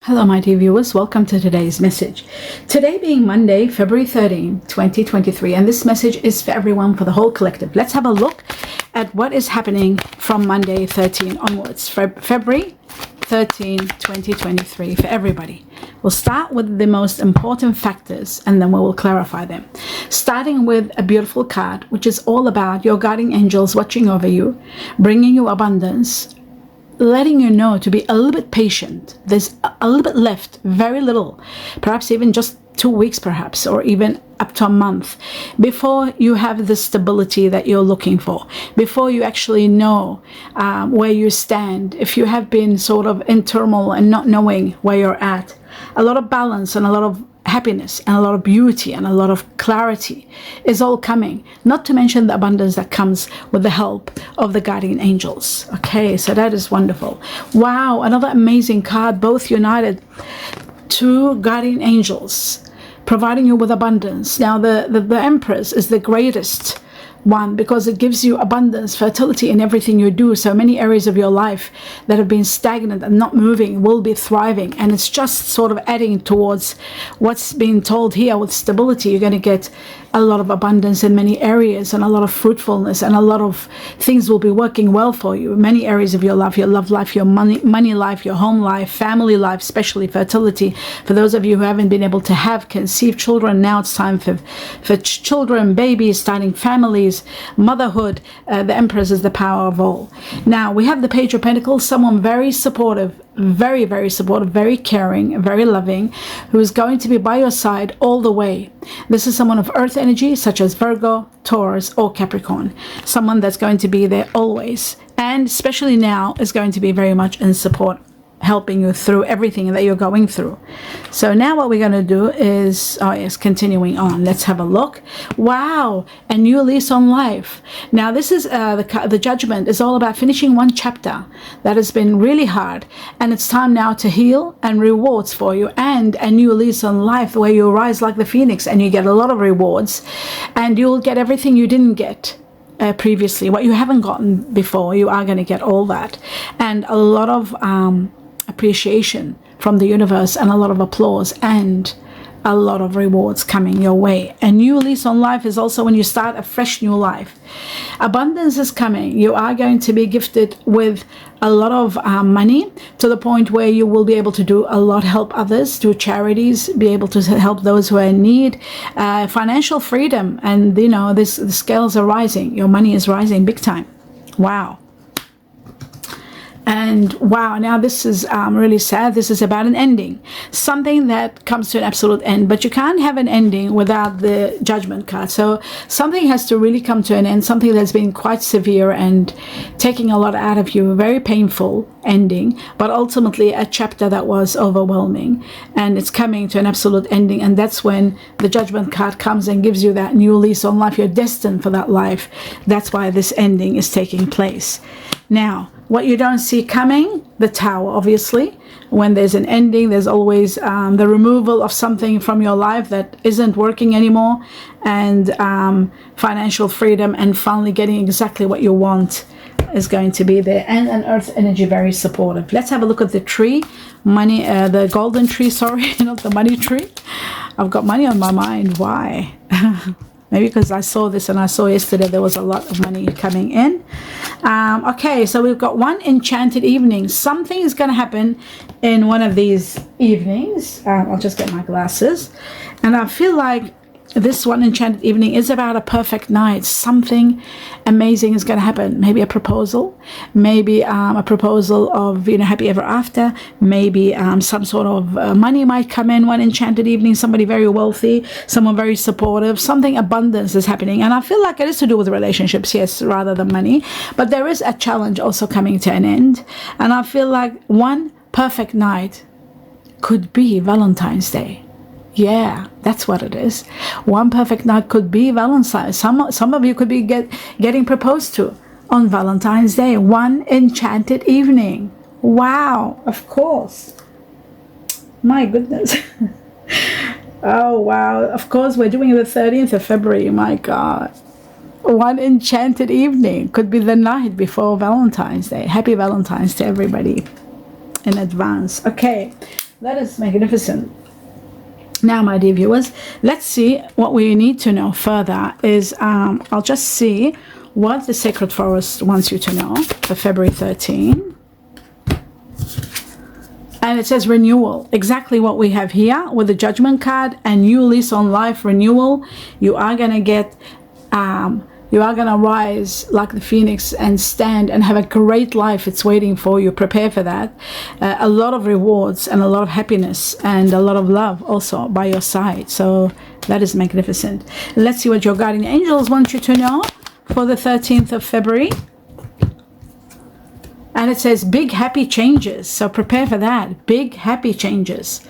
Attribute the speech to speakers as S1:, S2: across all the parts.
S1: Hello my dear viewers, welcome to today's message. Today being Monday, February 13, 2023, and this message is for everyone, for the whole collective. Let's have a look at what is happening from Monday 13 onwards, February 13, 2023, for everybody. We'll start with the most important factors and then we will clarify them. Starting with a beautiful card, which is all about your guardian angels watching over you, bringing you abundance, letting you know to be a little bit patient. There's a little bit left, very little, perhaps even just 2 weeks perhaps, or even up to a month, before you have the stability that you're looking for, before you actually know where you stand. If you have been sort of in turmoil and not knowing where you're at, a lot of balance and a lot of happiness and a lot of beauty and a lot of clarity is all coming, not to mention the abundance that comes with the help of the guardian angels. Okay, so that is wonderful. Wow, another amazing card, both united. Two guardian angels providing you with abundance. Now the Empress is the greatest one because it gives you abundance, fertility in everything you do. So many areas of your life that have been stagnant and not moving will be thriving, and it's just sort of adding towards what's being told here with stability. You're going to get a lot of abundance in many areas and a lot of fruitfulness, and a lot of things will be working well for you. Many areas of your life, your love life, your money life, your home life, family life, especially fertility. For those of you who haven't been able to conceive children, now it's time for children, babies, starting families, motherhood. The Empress is the power of all. Now we have the Page of Pentacles, someone very supportive, very, very supportive, very caring, very loving, who is going to be by your side all the way. This is someone of earth energy, such as Virgo, Taurus, or Capricorn. Someone that's going to be there always, and especially now is going to be very much in support, helping you through everything that you're going through. So now what we're going to do is, continuing on. Let's have a look. Wow, a new lease on life. Now this is the Judgment is all about finishing one chapter that has been really hard, and it's time now to heal and rewards for you, and a new lease on life where you rise like the phoenix and you get a lot of rewards, and you'll get everything you didn't get previously. What you haven't gotten before, you are going to get all that, and a lot of appreciation from the universe, and a lot of applause, and a lot of rewards coming your way. A new lease on life is also when you start a fresh new life. Abundance is coming. You are going to be gifted with a lot of money, to the point where you will be able to do a lot, help others, do charities, be able to help those who are in need, financial freedom, and you know, the scales are rising. Your money is rising big time. Wow. And wow, now this is really sad. This is about an ending, something that comes to an absolute end, but you can't have an ending without the Judgment card. So something has to really come to an end, something that's been quite severe and taking a lot out of you, very painful ending, but ultimately a chapter that was overwhelming, and it's coming to an absolute ending. And that's when the Judgment card comes and gives you that new lease on life. You're destined for that life. That's why this ending is taking place. Now, what you don't see coming, the Tower, obviously. When there's an ending, there's always the removal of something from your life that isn't working anymore, and financial freedom, and finally getting exactly what you want is going to be there, and an earth energy very supportive. Let's have a look at the tree, money, the golden tree, sorry, not the money tree. I've got money on my mind. Why? Maybe because I saw this, and I saw yesterday there was a lot of money coming in. Okay, so we've got one enchanted evening. Something is going to happen in one of these evenings. I'll just get my glasses. And I feel like this one enchanted evening is about a perfect night. Something amazing is going to happen. Maybe a proposal, maybe a proposal of, you know, happy ever after. Maybe some sort of money might come in one enchanted evening. Somebody very wealthy, someone very supportive, something abundance is happening. And I feel like it is to do with relationships, yes, rather than money. But there is a challenge also coming to an end. And I feel like one perfect night could be Valentine's Day. Yeah, that's what it is. One perfect night could be Valentine's. Some of you could be getting proposed to on Valentine's Day. One enchanted evening. Wow, of course. My goodness. Oh, wow. Of course, we're doing the 13th of February. My God. One enchanted evening could be the night before Valentine's Day. Happy Valentine's to everybody in advance. Okay. That is magnificent. Now, my dear viewers, let's see what we need to know further is, I'll just see what the Sacred Forest wants you to know for February 13. And it says renewal, exactly what we have here with the Judgment card, and new lease on life, renewal. You are going to get, you are going to rise like the phoenix and stand and have a great life. It's waiting for you. Prepare for that. A lot of rewards and a lot of happiness and a lot of love also by your side. So that is magnificent. Let's see what your guardian angels want you to know for the 13th of February. And it says big happy changes. So prepare for that. Big happy changes.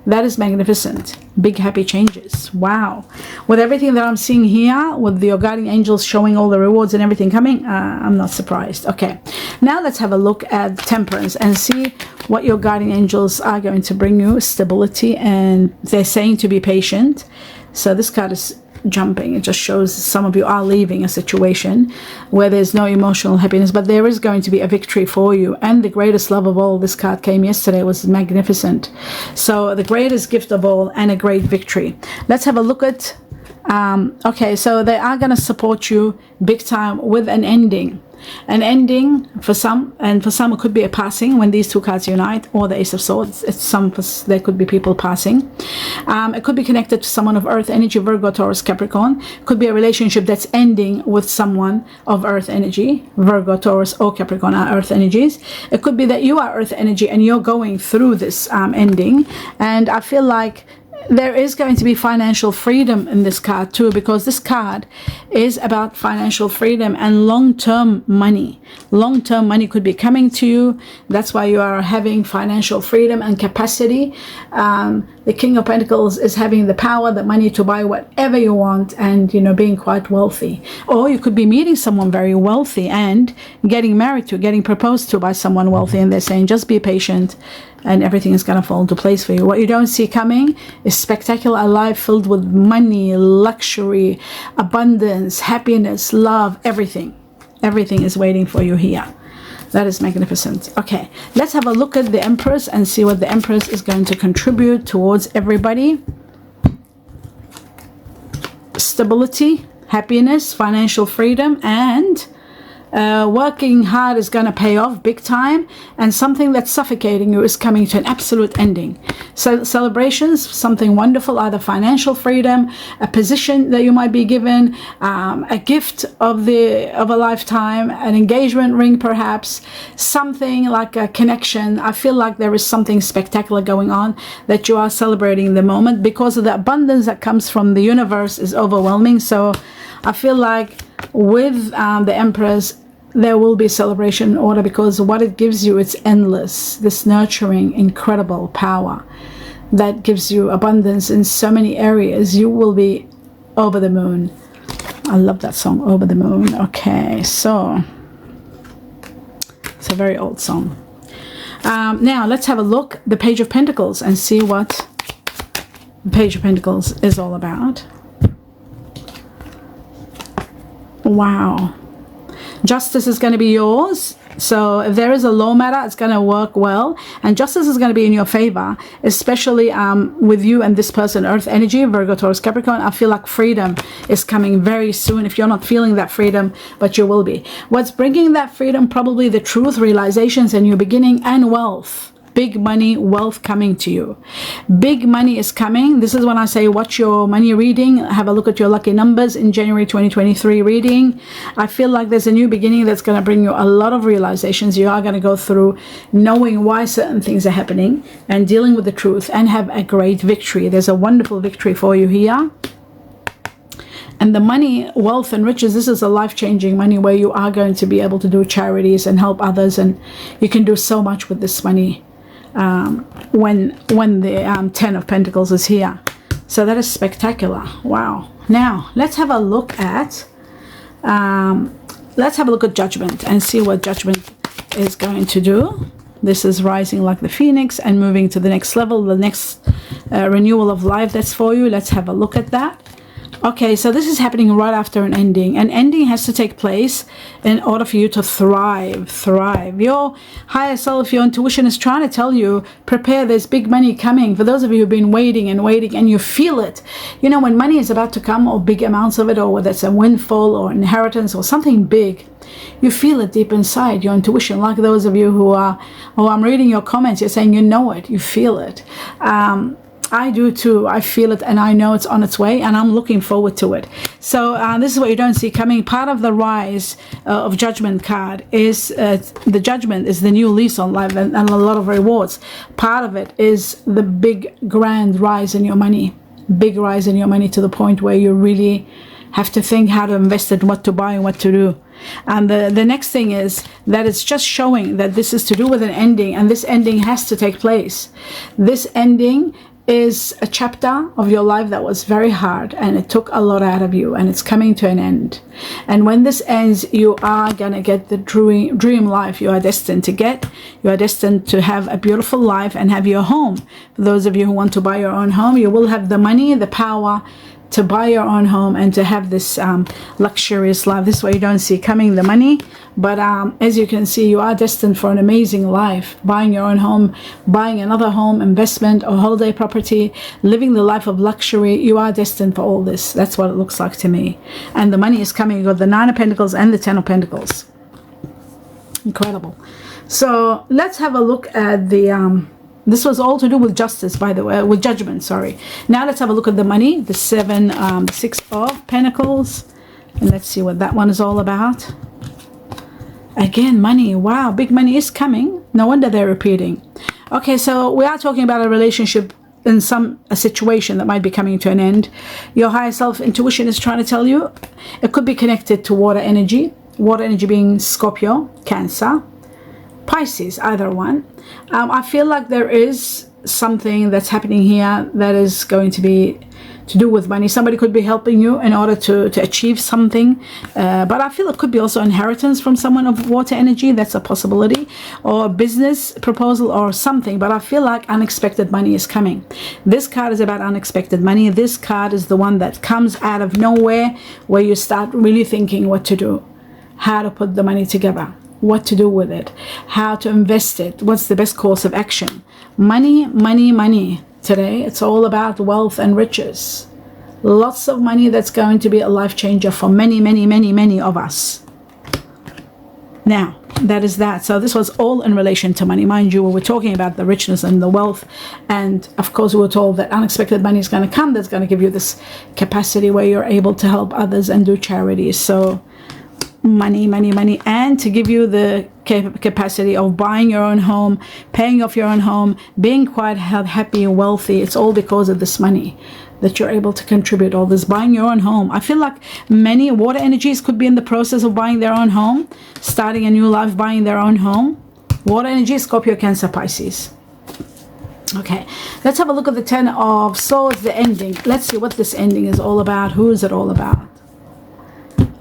S1: That is magnificent. Big happy changes. Wow. With everything that I'm seeing here, with your guardian angels showing all the rewards and everything coming, I'm not surprised. Okay. Now let's have a look at Temperance and see what your guardian angels are going to bring you. Stability, and they're saying to be patient. So this card is jumping. It just shows some of you are leaving a situation where there's no emotional happiness, but there is going to be a victory for you. And the greatest love of all, this card came yesterday, was magnificent. So the greatest gift of all and a great victory. Let's have a look at okay, so they are going to support you big time with an ending. An ending for some, and for some it could be a passing when these two cards unite, or the Ace of Swords. It's some, there could be people passing. It could be connected to someone of earth energy, Virgo, Taurus, Capricorn. It could be a relationship that's ending with someone of earth energy, Virgo, Taurus, or Capricorn are earth energies. It could be that you are earth energy and you're going through this ending. And I feel like there is going to be financial freedom in this card too, because this card is about financial freedom and long-term money. Long-term money could be coming to you. That's why you are having financial freedom and capacity. The King of Pentacles is having the power, the money to buy whatever you want, and you know, being quite wealthy. Or you could be meeting someone very wealthy and getting married to, getting proposed to by someone wealthy, and they're saying just be patient and everything is going to fall into place for you. What you don't see coming is spectacular, a life filled with money, luxury, abundance, happiness, love, everything. Everything is waiting for you here. That is magnificent. Okay, let's have a look at the Empress and see what the Empress is going to contribute towards everybody. Stability, happiness, financial freedom, and working hard is going to pay off big time, and something that's suffocating you is coming to an absolute ending. So celebrations, something wonderful, either financial freedom, a position that you might be given, a gift of a lifetime, an engagement ring perhaps, something like a connection. I feel like there is something spectacular going on that you are celebrating in the moment, because of the abundance that comes from the universe is overwhelming. So I feel like with the Empress, there will be celebration in order, because what it gives you, it's endless. This nurturing, incredible power that gives you abundance in so many areas. You will be over the moon. I love that song, Over the Moon. Okay, so it's a very old song. Now let's have a look, the Page of Pentacles, and see what the Page of Pentacles is all about. Wow. Justice is going to be yours. So if there is a law matter, it's going to work well, and justice is going to be in your favor, especially with you and this person, earth energy, Virgo, Taurus, Capricorn. I feel like freedom is coming very soon. If you're not feeling that freedom, but you will be. What's bringing that freedom? Probably the truth, realizations, a new beginning, and wealth. Big money, wealth coming to you. Big money is coming. This is when I say watch your money reading. Have a look at your lucky numbers in January 2023 reading. I feel like there's a new beginning that's going to bring you a lot of realizations. You are going to go through knowing why certain things are happening and dealing with the truth, and have a great victory. There's a wonderful victory for you here. And the money, wealth, and riches, this is a life-changing money where you are going to be able to do charities and help others, and you can do so much with this money. When the 10 of Pentacles is here. So that is spectacular. Wow. Now let's have a look at Judgment and see what Judgment is going to do. This is rising like the phoenix and moving to the next level, the next renewal of life that's for you. Let's have a look at that. Okay, so this is happening right after an ending. An ending has to take place in order for you to thrive. Your higher self, your intuition is trying to tell you, prepare, there's big money coming. For those of you who've been waiting and you feel it, you know, when money is about to come, or big amounts of it, or whether it's a windfall or inheritance or something big, you feel it deep inside, your intuition. Like those of you who I'm reading your comments, you're saying you know it, you feel it. I do too. I feel it and I know it's on its way and I'm looking forward to it. So this is what you don't see coming. Part of the rise of judgment card is the judgment is the new lease on life and a lot of rewards. Part of it is the big grand rise in your money. Big rise in your money to the point where you really have to think how to invest it, what to buy and what to do. And the next thing is that it's just showing that this is to do with an ending, and this ending has to take place. This ending is a chapter of your life that was very hard and it took a lot out of you, and it's coming to an end. And when this ends, you are gonna get the dream life you are destined to get. You are destined to have a beautiful life and have your home. For those of you who want to buy your own home, you will have the money, the power to buy your own home and to have this luxurious life. This is what you don't see coming, the money. But as you can see, you are destined for an amazing life. Buying your own home, buying another home, investment or holiday property, living the life of luxury. You are destined for all this. That's what it looks like to me. And the money is coming. You got the 9 of Pentacles and the 10 of Pentacles. Incredible. So let's have a look at the... this was all to do with justice, by the way, with judgment, sorry. Now let's have a look at the money, the 6 of Pentacles. And let's see what that one is all about. Again, money. Wow, big money is coming. No wonder they're repeating. Okay, so we are talking about a relationship in a situation that might be coming to an end. Your higher self intuition is trying to tell you it could be connected to water energy. Water energy being Scorpio, Cancer, Pisces, either one. I feel like there is something that's happening here that is going to be to do with money. Somebody could be helping you in order to achieve something, but I feel it could be also inheritance from someone of water energy. That's a possibility, or a business proposal or something. But I feel like unexpected money is coming. This card is about unexpected money. This card is the one that comes out of nowhere, where you start really thinking what to do, how to put the money together, what to do with it, how to invest it, what's the best course of action. Money, money, money. Today, it's all about wealth and riches. Lots of money that's going to be a life changer for many, many, many, many of us. Now, that is that. So this was all in relation to money. Mind you, we were talking about the richness and the wealth. And of course, we were told that unexpected money is going to come. That's going to give you this capacity where you're able to help others and do charities. So money, money, money, and to give you the capacity of buying your own home, paying off your own home, being quite happy and wealthy. It's all because of this money that you're able to contribute all this, buying your own home. I feel like many water energies could be in the process of buying their own home, starting a new life, buying their own home. Water energy, Scorpio, Cancer, Pisces. Okay, let's have a look at the 10 of Swords, the ending. Let's see what this ending is all about. Who is it all about?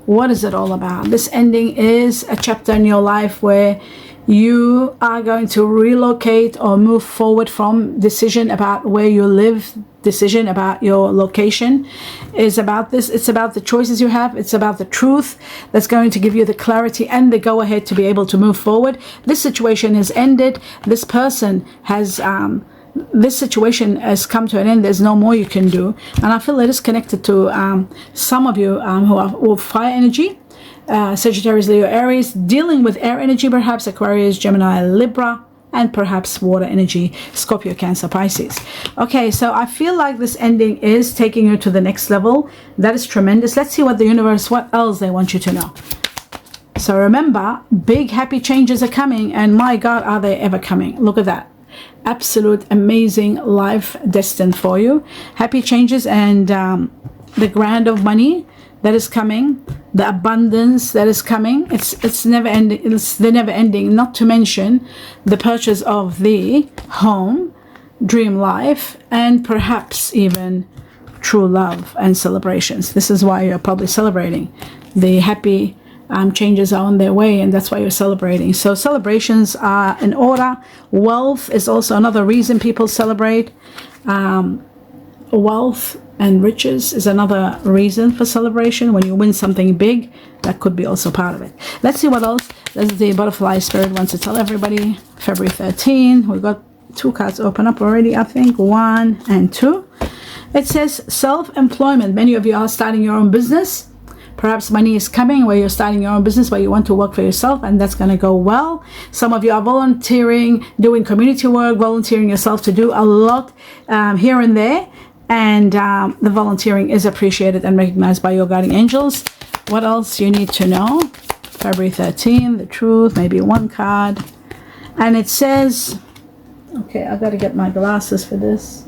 S1: What is it all about? This ending is a chapter in your life where you are going to relocate or move forward from decision about where you live, decision about your location. Is about this. It's about the choices you have. It's about the truth that's going to give you the clarity and the go ahead to be able to move forward. This situation has ended. This person has this situation has come to an end. There's no more you can do. And I feel it is connected to some of you who are with fire energy, Sagittarius, Leo, Aries, dealing with air energy, perhaps Aquarius, Gemini, Libra, and perhaps water energy, Scorpio, Cancer, Pisces. Okay, so I feel like this ending is taking you to the next level. That is tremendous. Let's see what the universe, what else they want you to know. So remember, big happy changes are coming, and my God, are they ever coming? Look at that. Absolute amazing life destined for you. Happy changes and the grand of money that is coming, the abundance that is coming. It's never ending. It's the never ending. Not to mention the purchase of the home, dream life, and perhaps even true love and celebrations. This is why you're probably celebrating. The happy changes are on their way, and that's why you're celebrating. So celebrations are in order. Wealth is also another reason people celebrate. wealth and riches is another reason for celebration. When you win something big, that could be also part of it. Let's see what else the butterfly spirit wants to tell everybody. February 13, we got 2 cards open up already, I think, 1 and 2. It says self-employment. Many of you are starting your own business. Perhaps money is coming where you're starting your own business, where you want to work for yourself, and that's going to go well. Some of you are volunteering, doing community work, volunteering yourself to do a lot here and there. And the volunteering is appreciated and recognized by your guardian angels. What else you need to know? February 13, the truth, maybe 1 card. And it says, okay, I got to get my glasses for this.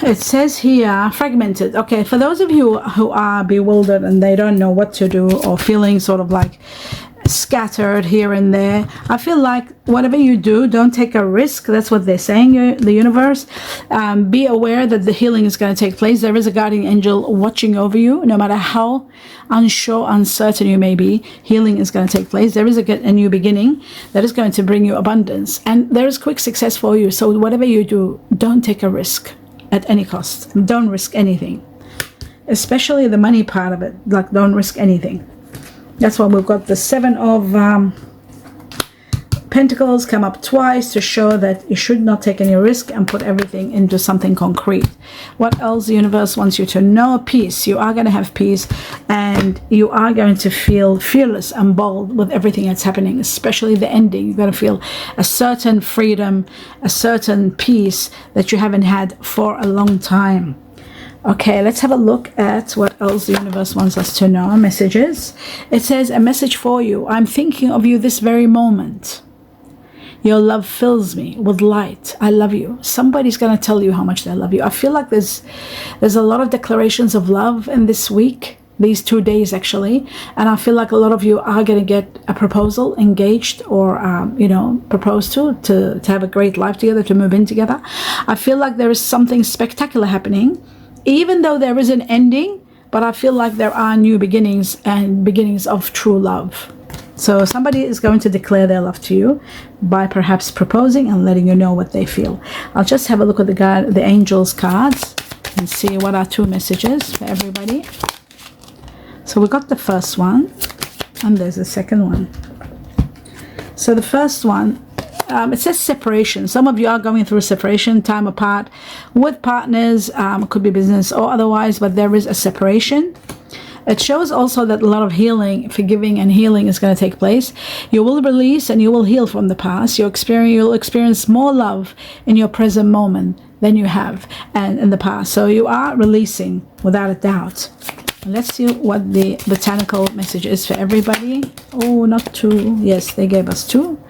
S1: It says here, fragmented. Okay, for those of you who are bewildered and they don't know what to do, or feeling sort of like scattered here and there, I feel like whatever you do, don't take a risk. That's what they're saying, the universe. Be aware that the healing is going to take place. There is a guardian angel watching over you. No matter how unsure, uncertain you may be, healing is going to take place. There is a new beginning that is going to bring you abundance, and there is quick success for you. So whatever you do, don't take a risk at any cost. Don't risk anything, especially the money part of it. Like, don't risk anything. That's why we've got the 7 of Pentacles come up twice to show that you should not take any risk and put everything into something concrete. What else the universe wants you to know? Peace. You are going to have peace, and you are going to feel fearless and bold with everything that's happening, especially the ending. You're going to feel a certain freedom, a certain peace that you haven't had for a long time. Okay, let's have a look at what else the universe wants us to know. Messages. It says, a message for you. I'm thinking of you this very moment. Your love fills me with light. I love you. Somebody's going to tell you how much they love you. I feel like there's a lot of declarations of love in this week, these 2 days actually. And I feel like a lot of you are going to get a proposal, engaged, or, proposed to have a great life together, to move in together. I feel like there is something spectacular happening. Even though there is an ending, but I feel like there are new beginnings and beginnings of true love. So somebody is going to declare their love to you by perhaps proposing and letting you know what they feel. I'll just have a look at the angels cards and see what are 2 messages for everybody. So we got the first one, and there's the second one. So the first one, it says separation. Some of you are going through a separation, time apart with partners. It could be business or otherwise, but there is a separation. It shows also that a lot of healing, forgiving and healing is going to take place. You will release and you will heal from the past. You'll experience more love in your present moment than you have and in the past. So you are releasing without a doubt. Let's see what the botanical message is for everybody. Oh, not 2. Yes, they gave us 2.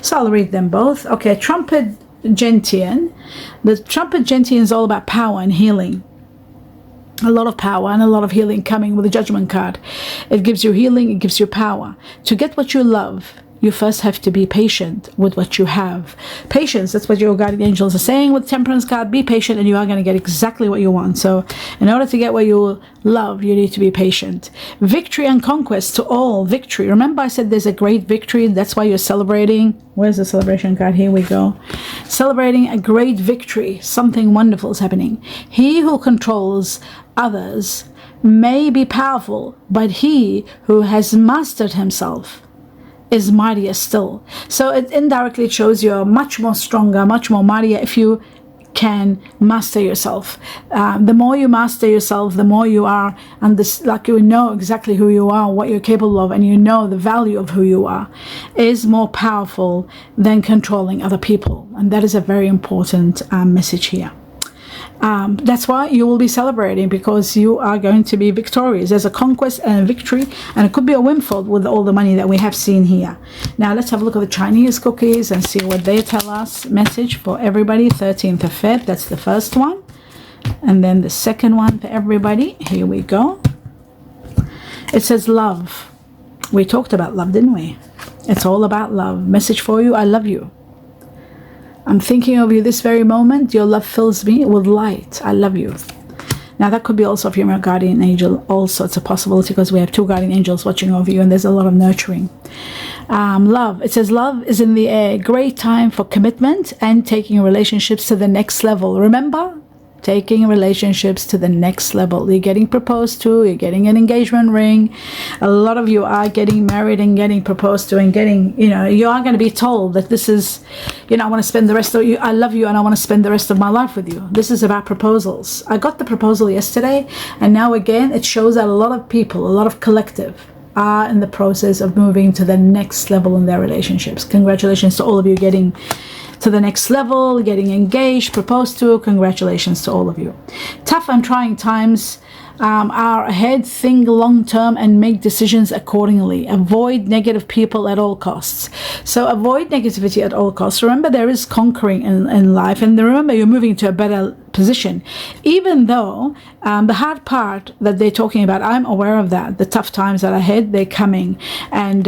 S1: So I'll read them both. Okay, trumpet gentian. The trumpet gentian is all about power and healing. A lot of power and a lot of healing coming with the judgment card. It gives you healing, it gives you power. To get what you love, you first have to be patient with what you have. Patience, that's what your guardian angels are saying with temperance card. Be patient and you are going to get exactly what you want. So in order to get what you love, you need to be patient. Victory and conquest to all. Victory. Remember I said there's a great victory. That's why you're celebrating. Where's the celebration card? Here we go. Celebrating a great victory. Something wonderful is happening. He who controls others may be powerful, but he who has mastered himself is mightier still. So it indirectly shows you're much more stronger, much more mightier if you can master yourself. The more you master yourself, the more you are, and this, like, you know exactly who you are, what you're capable of, and you know the value of who you are, is more powerful than controlling other people. And that is a very important message here. That's why you will be celebrating, because you are going to be victorious. There's a conquest and a victory, and it could be a windfall with all the money that we have seen here. Now let's have a look at the Chinese cookies and see what they tell us. Message for everybody, 13th of Feb. That's the first one. And then the second one for everybody. Here we go. It says love. We talked about love, didn't we? It's all about love. Message for you, I love you. I'm thinking of you this very moment. Your love fills me with light. I love you. Now that could be also from your guardian angel. Also, it's a possibility because we have 2 guardian angels watching over you, and there's a lot of nurturing. Love, it says love is in the air. Great time for commitment and taking relationships to the next level. Remember, taking relationships to the next level. You're getting proposed to, you're getting an engagement ring. A lot of you are getting married and getting proposed to and getting, you know, you are going to be told that this is, you know, I want to spend the rest of you, I love you and I want to spend the rest of my life with you. This is about proposals. I got the proposal yesterday, and now again it shows that a lot of people, a lot of collective are in the process of moving to the next level in their relationships. Congratulations to all of you getting to the next level, getting engaged, proposed to. Congratulations to all of you. Tough and trying times are ahead. Think long term and make decisions accordingly. Avoid negative people at all costs. So avoid negativity at all costs. Remember, there is conquering in life, and remember, you're moving to a better position. Even though the hard part that they're talking about, I'm aware of that. The tough times that are ahead, they're coming, and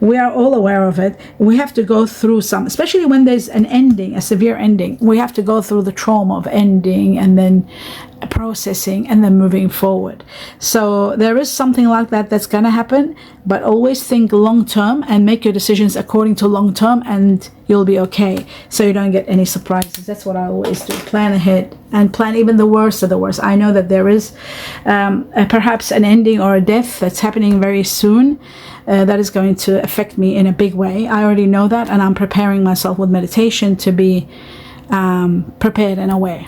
S1: we are all aware of it. We have to go through some, especially when there's an ending, a severe ending. We have to go through the trauma of ending and then processing and then moving forward. So there is something like that that's going to happen, but always think long term and make your decisions according to long term, and you'll be okay, so you don't get any surprises. That's what I always do. Plan ahead and plan even the worst of the worst. I know that there is perhaps an ending or a death that's happening very soon that is going to affect me in a big way. I already know that, and I'm preparing myself with meditation to be prepared in a way.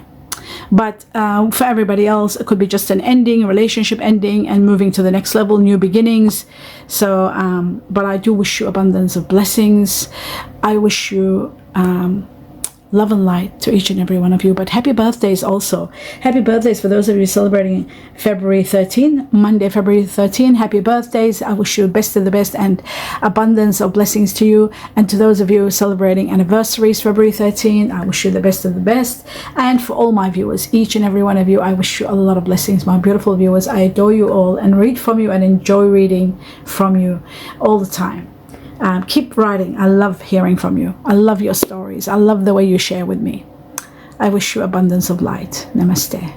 S1: But for everybody else, it could be just an ending, a relationship ending, and moving to the next level, new beginnings. So, but I do wish you abundance of blessings. I wish you love and light to each and every one of you. But happy birthdays also. Happy birthdays for those of you celebrating February 13, Monday, February 13. Happy birthdays. I wish you best of the best and abundance of blessings to you. And to those of you celebrating anniversaries, February 13, I wish you the best of the best. And for all my viewers, each and every one of you, I wish you a lot of blessings. My beautiful viewers, I adore you all and read from you and enjoy reading from you all the time. Keep writing. I love hearing from you. I love your stories. I love the way you share with me. I wish you abundance of light. Namaste.